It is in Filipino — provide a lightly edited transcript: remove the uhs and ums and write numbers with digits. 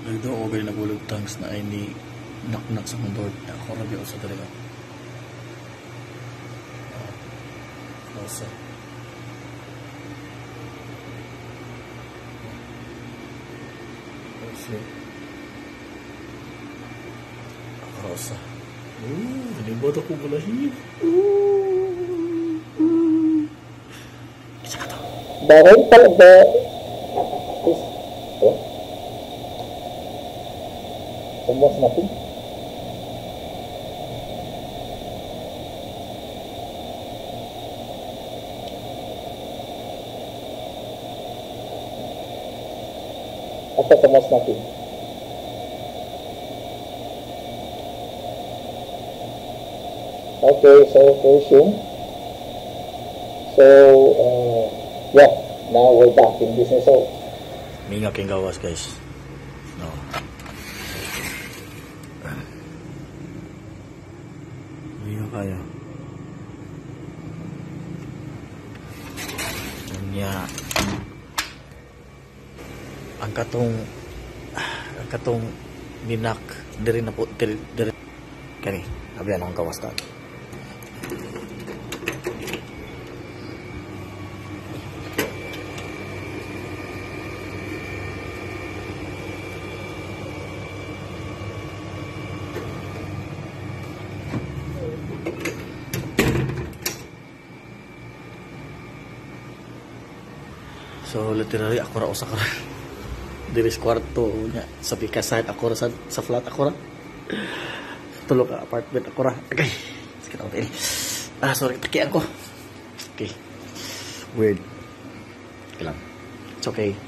Nagdo ako gani nagulog tanks na ay ni knock sa mong door. Ako rabi ako sa talaga. Rosa. Rosa. Nalibot ako bulahin. Isa ka to. The rental of the is almost nothing. After almost nothing. Okay, so resume. So yeah, now we're back in business. So Minga king gawas guys. No. Minga kaya. Nya. Ang katong ninak diri na po diri kani. Abi anong gawas ka. So literally ako ra usa ka diri sa kwarto nya sa pikasan ako ra sa flat ako ra. Tulog ka apartment ako ra. Okay. Sige na tayo. Sorry takian ko. Okay. Weird. Okay lang. It's okay.